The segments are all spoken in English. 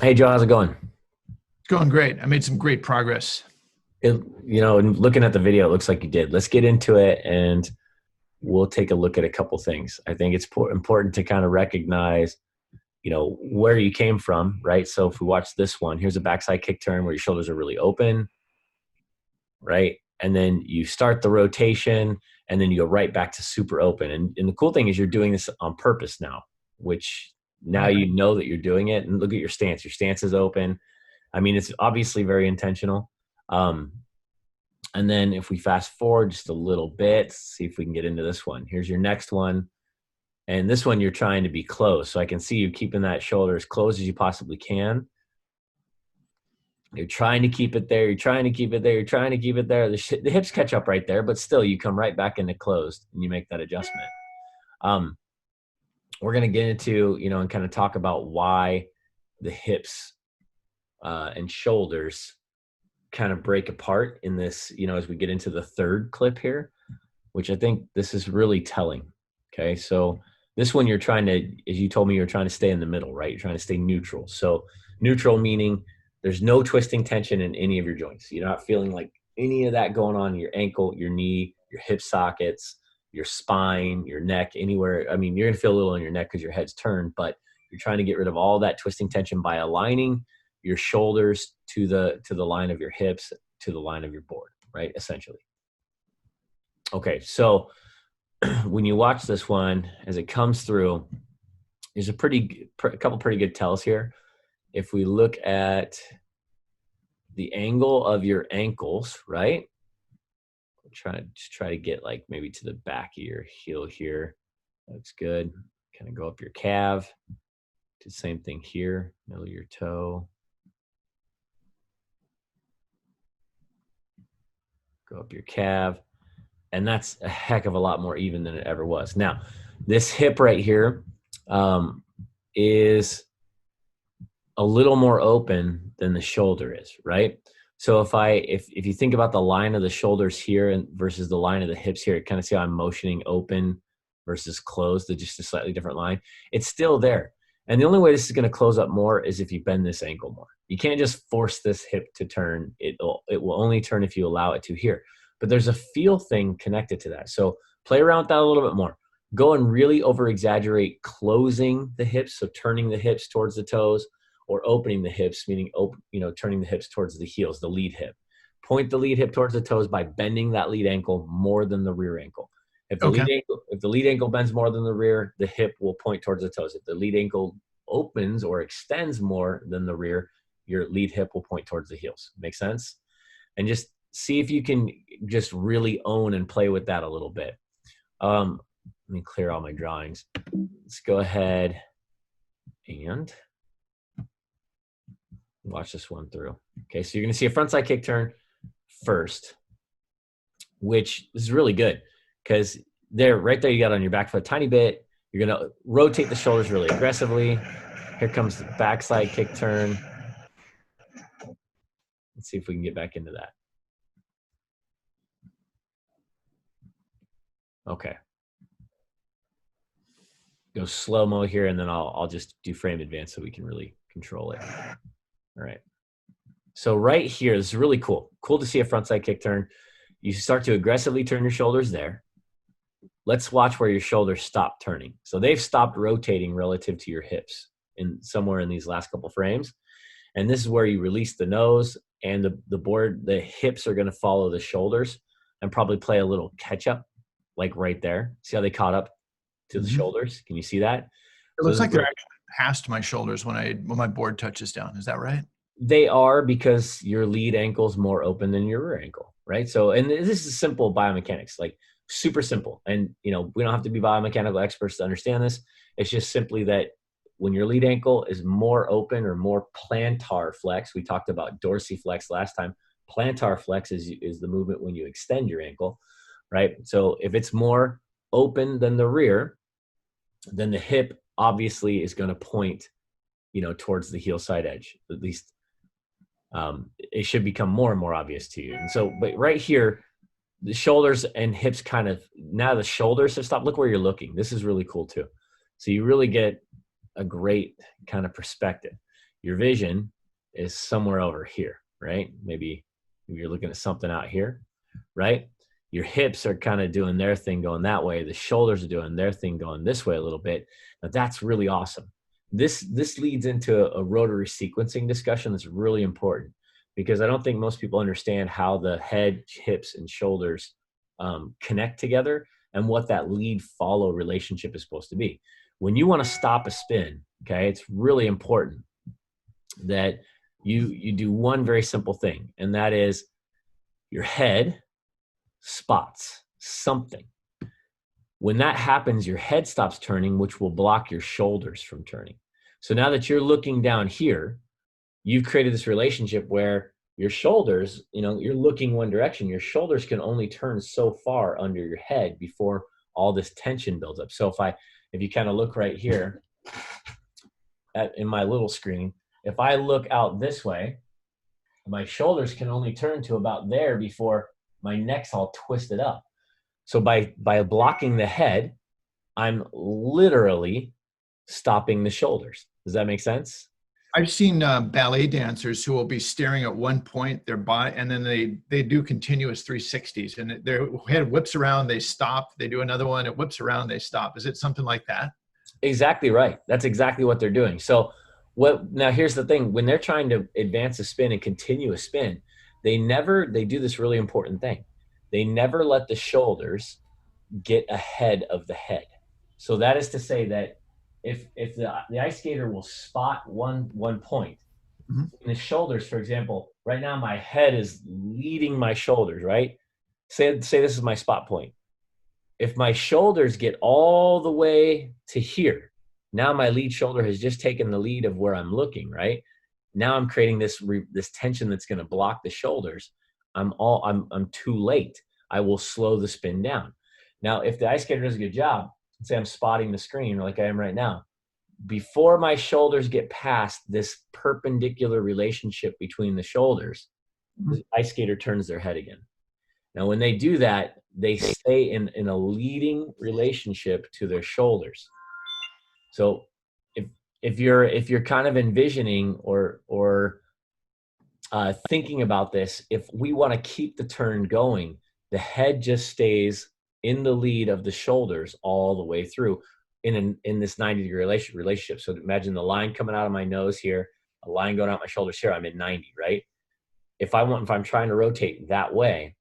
Hey Joe, how's it going? Going great. I made some great progress. And looking at the video, it looks like you did. Let's get into it and we'll take a look at a couple things. I think it's important to kind of recognize, where you came from, right? So if we watch this one, here's a backside kick turn where your shoulders are really open, right? And then you start the rotation and then you go right back to super open. And the cool thing is you're doing this on purpose now, which now Right. you know that you're doing it. And look at your stance. Your stance is open. I mean, it's obviously very intentional. Um, and then if we fast forward just a little bit, see if we can get into this one. Here's your next one. And this one, you're trying to be close. So I can see you keeping that shoulder as close as you possibly can. You're trying to keep it there. You're trying to keep it there. You're trying to keep it there. The hips catch up right there, but still you come right back into closed and you make that adjustment. Um, we're going to get into, and kind of talk about why the hips and shoulders kind of break apart in this, as we get into the third clip here, which I think this is really telling. Okay. So this one, you're trying to, as you told me, you're trying to stay in the middle, right? You're trying to stay neutral. So neutral meaning there's no twisting tension in any of your joints. You're not feeling like any of that going on in your ankle, your knee, your hip sockets, your spine, your neck, anywhere. I mean, you're going to feel a little in your neck because your head's turned, but you're trying to get rid of all that twisting tension by aligning your shoulders to the line of your hips, to the line of your board, right? Essentially. Okay, so when you watch this one, as it comes through, there's a couple pretty good tells here. If we look at the angle of your ankles, right? Try to get like maybe to the back of your heel here. Looks good. Kind of go up your calf. Do the same thing here, middle of your toe. Go up your calf. And that's a heck of a lot more even than it ever was. Now, this hip right here is a little more open than the shoulder is, right? So if you think about the line of the shoulders here and versus the line of the hips here, kind of see how I'm motioning open versus closed, just a slightly different line. It's still there. And the only way this is going to close up more is if you bend this ankle more. You can't just force this hip to turn. It will only turn if you allow it to here. But there's a feel thing connected to that. So play around with that a little bit more. Go and really over exaggerate closing the hips, so turning the hips towards the toes, or opening the hips, meaning turning the hips towards the heels, the lead hip. Point the lead hip towards the toes by bending that lead ankle more than the rear ankle. If Okay. the lead ankle bends more than the rear, the hip will point towards the toes. If the lead ankle opens or extends more than the rear, your lead hip will point towards the heels. Make sense? And just see if you can just really own and play with that a little bit. Let me clear all my drawings. Let's go ahead and watch this one through. Okay, so you're going to see a frontside kick turn first, which is really good because right there, you got on your back foot a tiny bit. You're going to rotate the shoulders really aggressively. Here comes the backside kick turn. Let's see if we can get back into that. Okay. Go slow-mo here, and then I'll just do frame advance so we can really control it. All right. So right here, this is really cool. Cool to see a frontside kick turn. You start to aggressively turn your shoulders there. Let's watch where your shoulders stop turning. So they've stopped rotating relative to your hips somewhere in these last couple frames. And this is where you release the nose and the hips are going to follow the shoulders and probably play a little catch up, like right there. See how they caught up to the shoulders? Can you see that? It So looks this is like they're where actually past my shoulders when my board touches down. Is that right? they are, because your lead ankle is more open than your rear ankle, right? So, and this is simple biomechanics, like super simple. And, we don't have to be biomechanical experts to understand this. It's just simply that when your lead ankle is more open or more plantar flex, we talked about dorsiflex last time. Plantar flex is the movement when you extend your ankle, right? So if it's more open than the rear, then the hip obviously is going to point, towards the heel side edge. At least it should become more and more obvious to you. And so, but right here, the shoulders and hips now the shoulders have stopped. Look where you're looking. This is really cool too. So you really get a great kind of perspective. your vision is somewhere over here, right? Maybe you're looking at something out here, right? Your hips are kind of doing their thing going that way. The shoulders are doing their thing going this way a little bit. Now that's really awesome. This leads into a rotary sequencing discussion that's really important, because I don't think most people understand how the head, hips, and shoulders connect together and what that lead follow relationship is supposed to be. When you want to stop a spin, okay, it's really important that you do one very simple thing, and that is your head spots something. When that happens, your head stops turning, which will block your shoulders from turning. So now that you're looking down here, you've created this relationship where your shoulders, you're looking one direction. Your shoulders can only turn so far under your head before all this tension builds up. So if you kind of look right here in my little screen, if I look out this way, my shoulders can only turn to about there before my neck's all twisted up. So by blocking the head, I'm literally stopping the shoulders. Does that make sense? I've seen ballet dancers who will be staring at one point, their body, and then they do continuous 360s, and their head whips around, they stop, they do another one, it whips around, they stop. Is it something like that? Exactly right. That's exactly what they're doing. So now here's the thing. When they're trying to advance a spin and continue a spin, they do this really important thing. They never let the shoulders get ahead of the head. So that is to say that if the ice skater will spot one point, Mm-hmm. in the shoulders, for example, right now my head is leading my shoulders, right? Say this is my spot point. If my shoulders get all the way to here, now my lead shoulder has just taken the lead of where I'm looking, right? Now I'm creating this tension that's going to block the shoulders. I'm too late. I will slow the spin down. Now, if the ice skater does a good job, say I'm spotting the screen like I am right now, before my shoulders get past this perpendicular relationship between the shoulders, the ice skater turns their head again. Now, when they do that, they stay in a leading relationship to their shoulders. So if you're kind of envisioning or thinking about this, if we want to keep the turn going, the head just stays in the lead of the shoulders all the way through in this 90-degree relationship. So imagine the line coming out of my nose here, a line going out my shoulders here, I'm in 90, right? If I'm trying to rotate that way,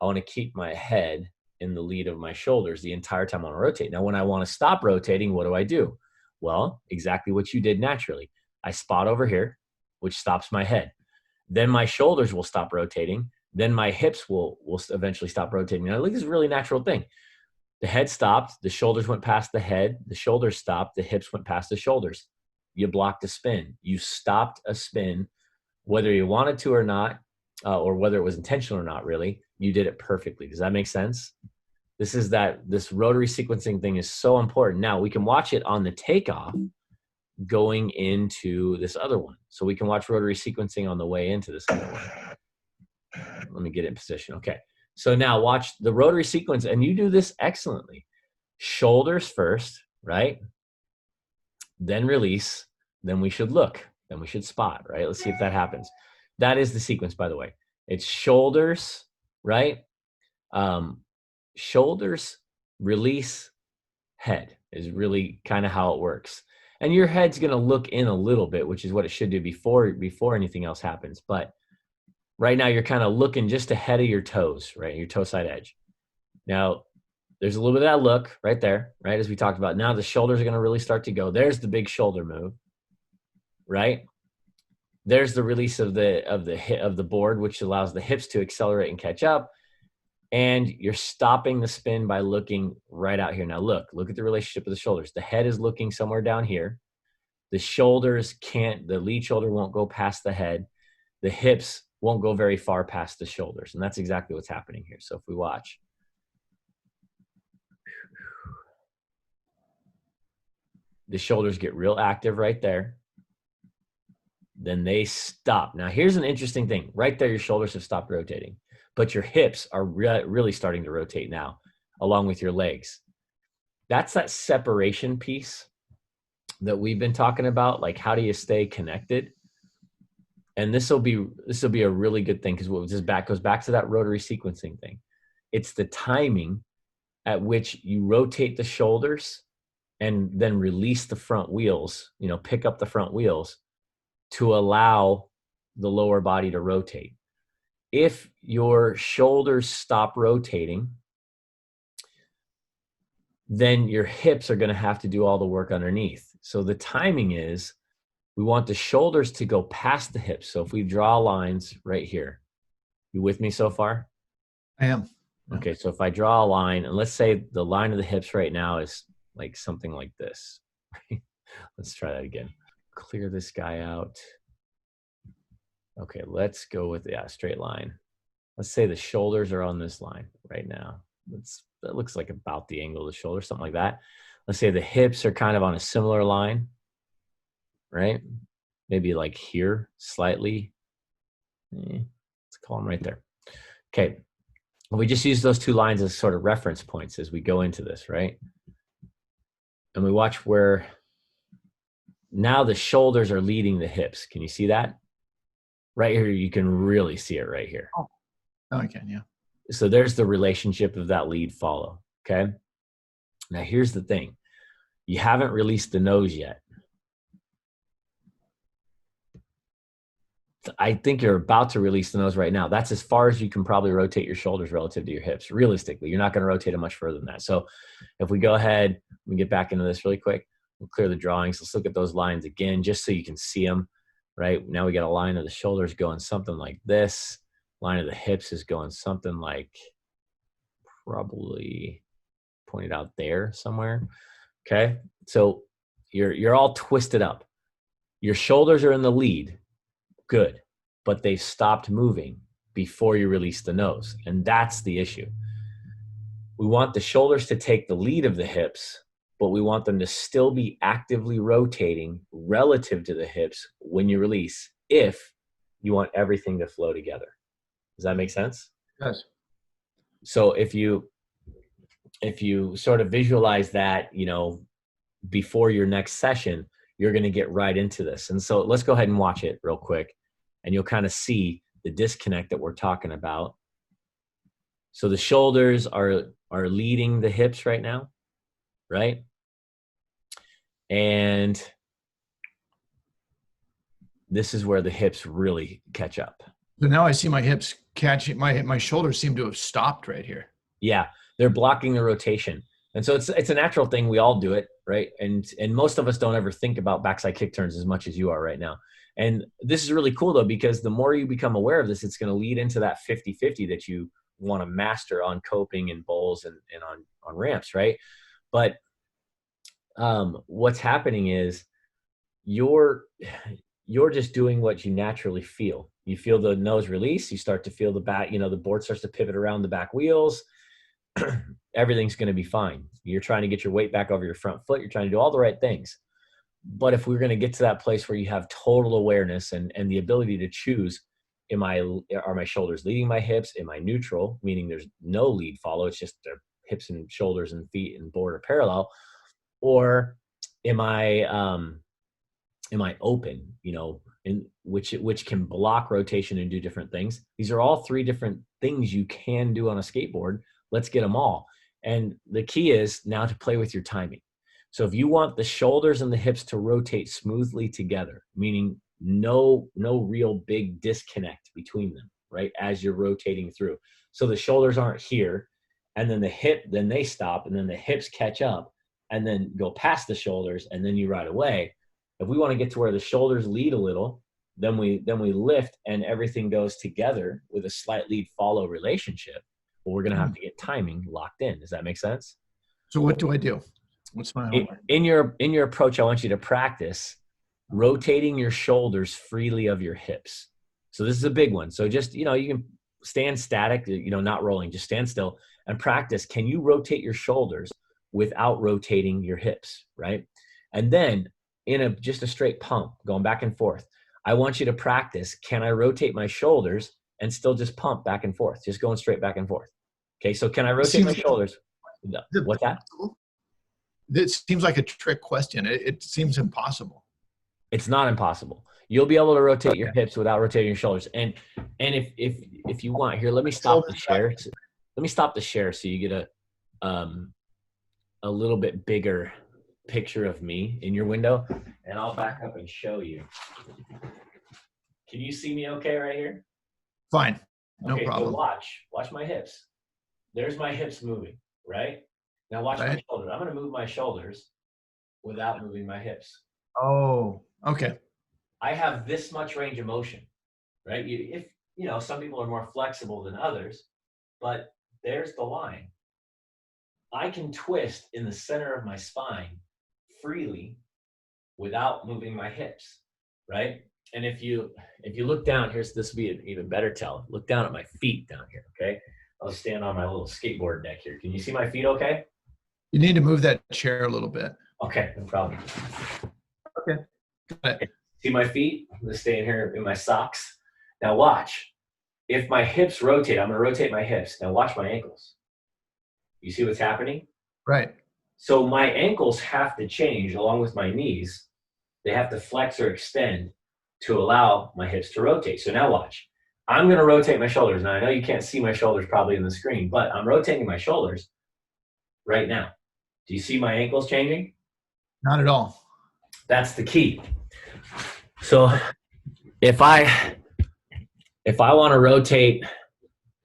I want to keep my head in the lead of my shoulders the entire time I want to rotate. Now, when I want to stop rotating, what do? Well, exactly what you did naturally. I spot over here, which stops my head. Then my shoulders will stop rotating. Then my hips will eventually stop rotating. Now, look, this is a really natural thing. The head stopped. The shoulders went past the head. The shoulders stopped. The hips went past the shoulders. You blocked a spin. You stopped a spin, whether you wanted to or not, or whether it was intentional or not, really. You did it perfectly. Does that make sense? This rotary sequencing thing is so important. Now, we can watch it on the takeoff going into this other one. So we can watch rotary sequencing on the way into this other one. Let me get it in position. Okay. So now watch the rotary sequence, and you do this excellently. Shoulders first, right? Then release. Then we should look. Then we should spot, right? Let's see if that happens. That is the sequence, by the way. It's shoulders, right? Shoulders, release, head is really kind of how it works. And your head's going to look in a little bit, which is what it should do before anything else happens. But right now you're kind of looking just ahead of your toes, right? Your toe side edge. Now, there's a little bit of that look right there, right? As we talked about. Now the shoulders are going to really start to go. There's the big shoulder move, right? There's the release of the board, which allows the hips to accelerate and catch up. And you're stopping the spin by looking right out here. Now look at the relationship of the shoulders. The head is looking somewhere down here. The lead shoulder won't go past the head. The hips won't go very far past the shoulders. And that's exactly what's happening here. So if we watch, the shoulders get real active right there. Then they stop. Now here's an interesting thing. Right there, your shoulders have stopped rotating, but your hips are really starting to rotate now, along with your legs. That's that separation piece that we've been talking about. Like, how do you stay connected? and this will be a really good thing, because what this goes back to that rotary sequencing thing. It's the timing at which you rotate the shoulders and then release the front wheels, pick up the front wheels to allow the lower body to rotate. If your shoulders stop rotating, then your hips are going to have to do all the work underneath. So the timing is, we want the shoulders to go past the hips. So if we draw lines right here, you with me so far? I am. Okay, so if I draw a line, and let's say the line of the hips right now is like something like this. Let's try that again. Clear this guy out. Okay, let's go with, straight line. Let's say the shoulders are on this line right now. That looks like about the angle of the shoulder, something like that. Let's say the hips are kind of on a similar line, right? Maybe like here, slightly. Let's call them right there. Okay, we just use those two lines as sort of reference points as we go into this, right? And we watch where now the shoulders are leading the hips. Can you see that? Right here, you can really see it right here. Oh, I can, yeah. So there's the relationship of that lead follow, okay? Now here's the thing. You haven't released the nose yet. I think you're about to release the nose right now. That's as far as you can probably rotate your shoulders relative to your hips. Realistically, you're not going to rotate it much further than that. So if we go ahead, we get back into this really quick. We'll clear the drawings. Let's look at those lines again, just so you can see them, right? Now we got a line of the shoulders going something like this. Line of the hips is going something like, probably pointed out there somewhere. Okay. So you're all twisted up. Your shoulders are in the lead. Good. But they've stopped moving before you release the nose. And that's the issue. We want the shoulders to take the lead of the hips, but we want them to still be actively rotating relative to the hips when you release, if you want everything to flow together. Does that make sense? Yes. So if you sort of visualize that, before your next session, you're going to get right into this. And so let's go ahead and watch it real quick, and you'll kind of see the disconnect that we're talking about. So the shoulders are leading the hips right now, right? And this is where the hips really catch up. So now I see my hips catching, my shoulders seem to have stopped right here. Yeah, they're blocking the rotation. And so it's a natural thing. We all do it, right? And most of us don't ever think about backside kick turns as much as you are right now. And this is really cool though, because the more you become aware of this, it's going to lead into that 50-50 that you want to master on coping and bowls and on ramps, right? But what's happening is you're just doing what you naturally feel. You feel the nose release, you start to feel the back, the board starts to pivot around the back wheels. Everything's going to be fine. You're trying to get your weight back over your front foot. You're trying to do all the right things. But if we're going to get to that place where you have total awareness and the ability to choose, are my shoulders leading my hips? Am I neutral? Meaning there's no lead follow. It's just their hips and shoulders and feet and board are parallel. Or am I open, in which can block rotation and do different things. These are all three different things you can do on a skateboard. Let's get them all. And the key is now to play with your timing. So if you want the shoulders and the hips to rotate smoothly together, meaning no real big disconnect between them, right? As you're rotating through. So the shoulders aren't here, and then then they stop, and then the hips catch up and then go past the shoulders, and then you ride away. If we want to get to where the shoulders lead a little, then we lift and everything goes together with a slight lead follow relationship. But we're going to have to get timing locked in. Does that make sense? So what do I do? What's my homework? In your approach, I want you to practice rotating your shoulders freely of your hips. So this is a big one. So just, you can stand static, not rolling, just stand still and practice. Can you rotate your shoulders without rotating your hips, right? And then in just a straight pump, going back and forth, I want you to practice, can I rotate my shoulders and still just pump back and forth, just going straight back and forth? Okay, so can I rotate my shoulders? No. What's that? It seems like a trick question. It seems impossible. It's not impossible. You'll be able to rotate your hips without rotating your shoulders. And if you want, here, let me stop the share. Let me stop the share so you get a little bit bigger picture of me in your window, and I'll back up and show you. Can you see me okay right here? Fine. No okay, problem. So watch my hips. There's my hips moving, right? Now watch my shoulders. I'm going to move my shoulders without moving my hips. Oh, okay. I have this much range of motion, right? If you know, some people are more flexible than others, but there's the line. I can twist in the center of my spine freely without moving my hips, right? And if you look down, this will be an even better tell. Look down at my feet down here, okay? I'll stand on my little skateboard deck here. Can you see my feet okay? You need to move that chair a little bit. Okay, no problem. Okay. Got it. See my feet? I'm gonna stay in here in my socks. Now watch. If my hips rotate, I'm gonna rotate my hips. Now watch my ankles. You see what's happening? Right. So my ankles have to change along with my knees. They have to flex or extend to allow my hips to rotate. So now watch. I'm gonna rotate my shoulders. Now I know you can't see my shoulders probably in the screen, but I'm rotating my shoulders right now. Do you see my ankles changing? Not at all. That's the key. So if I want to rotate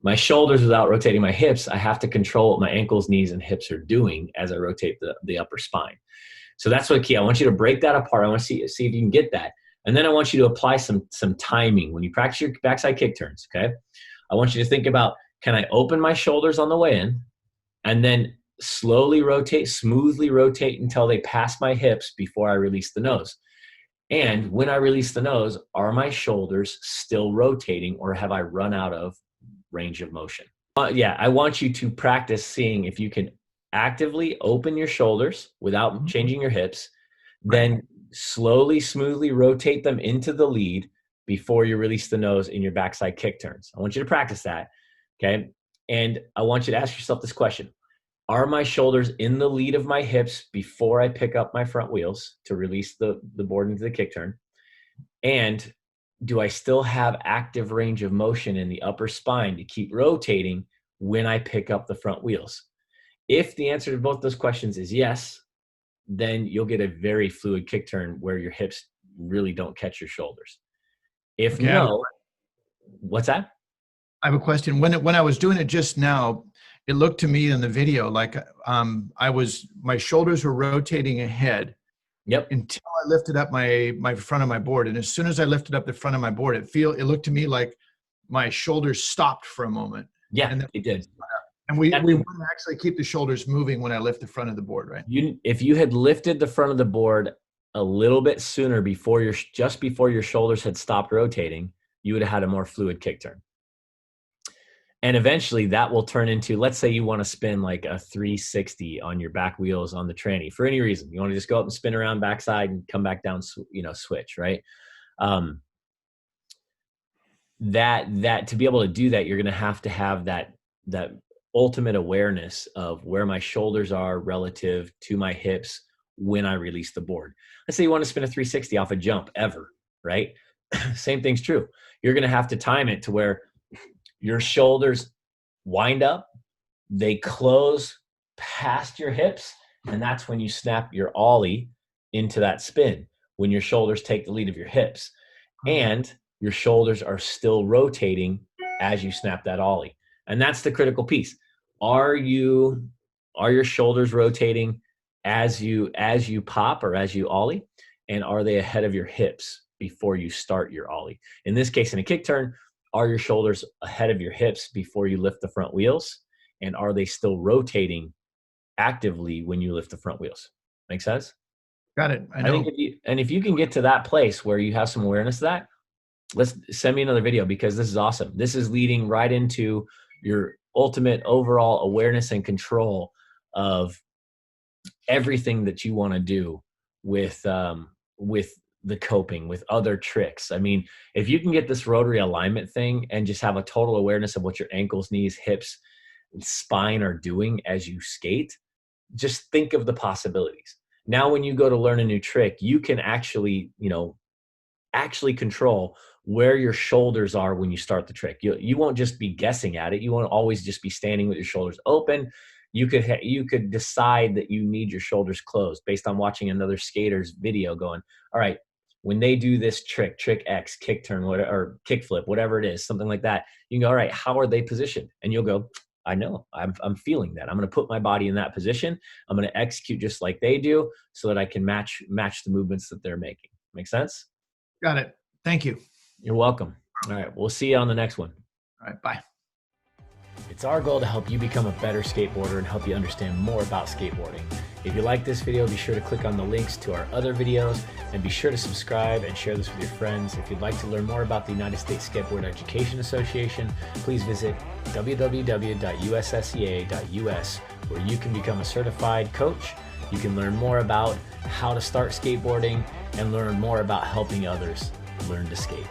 my shoulders without rotating my hips, I have to control what my ankles, knees, and hips are doing as I rotate the upper spine. So that's what key. I want you to break that apart. I want to see if you can get that. And then I want you to apply some timing when you practice your backside kick turns, okay? I want you to think about, can I open my shoulders on the way in and then slowly rotate, smoothly rotate until they pass my hips before I release the nose? And when I release the nose, are my shoulders still rotating or have I run out of range of motion? Yeah, I want you to practice seeing if you can actively open your shoulders without changing your hips, then slowly, smoothly rotate them into the lead before you release the nose in your backside kick turns. I want you to practice that, okay? And I want you to ask yourself this question. Are my shoulders in the lead of my hips before I pick up my front wheels to release the board into the kick turn? And do I still have active range of motion in the upper spine to keep rotating when I pick up the front wheels? If the answer to both those questions is yes, then you'll get a very fluid kick turn where your hips really don't catch your shoulders. If no, what's that? I have a question. When I was doing it just now, it looked to me in the video like my shoulders were rotating ahead. Yep. Until I lifted up my front of my board, and as soon as I lifted up the front of my board, it looked to me like my shoulders stopped for a moment. Yeah, and it did. And we want to actually keep the shoulders moving when I lift the front of the board, right? If you had lifted the front of the board a little bit sooner just before your shoulders had stopped rotating, you would have had a more fluid kick turn. And eventually that will turn into, let's say you want to spin like a 360 on your back wheels on the tranny for any reason. You want to just go up and spin around backside and come back down, switch, right? That to be able to do that, you're going to have that ultimate awareness of where my shoulders are relative to my hips when I release the board. Let's say you want to spin a 360 off a jump ever, right? Same thing's true. You're going to have to time it to where your shoulders wind up, they close past your hips, and that's when you snap your ollie into that spin, when your shoulders take the lead of your hips. And your shoulders are still rotating as you snap that ollie. And that's the critical piece. Are your shoulders rotating as you pop or as you ollie? And are they ahead of your hips before you start your ollie? In this case, in a kick turn, are your shoulders ahead of your hips before you lift the front wheels? And are they still rotating actively when you lift the front wheels? Make sense? Got it. I know. think if you can get to that place where you have some awareness of that, let's send me another video, because this is awesome. This is leading right into your ultimate overall awareness and control of everything that you want to do with the coping, with other tricks. I mean, if you can get this rotary alignment thing and just have a total awareness of what your ankles, knees, hips, and spine are doing as you skate, just think of the possibilities. Now, when you go to learn a new trick, you can actually, actually control where your shoulders are when you start the trick. You won't just be guessing at it. You won't always just be standing with your shoulders open. You could decide that you need your shoulders closed based on watching another skater's video going, all right, when they do this trick X, kick turn, whatever, or kick flip, whatever it is, something like that, you can go, all right, how are they positioned? And you'll go, I know, I'm feeling that. I'm going to put my body in that position. I'm going to execute just like they do so that I can match the movements that they're making. Make sense? Got it. Thank you. You're welcome. All right. We'll see you on the next one. All right. Bye. It's our goal to help you become a better skateboarder and help you understand more about skateboarding. If you like this video, be sure to click on the links to our other videos and be sure to subscribe and share this with your friends. If you'd like to learn more about the United States Skateboard Education Association, please visit www.ussea.us, where you can become a certified coach. You can learn more about how to start skateboarding and learn more about helping others learn to skate.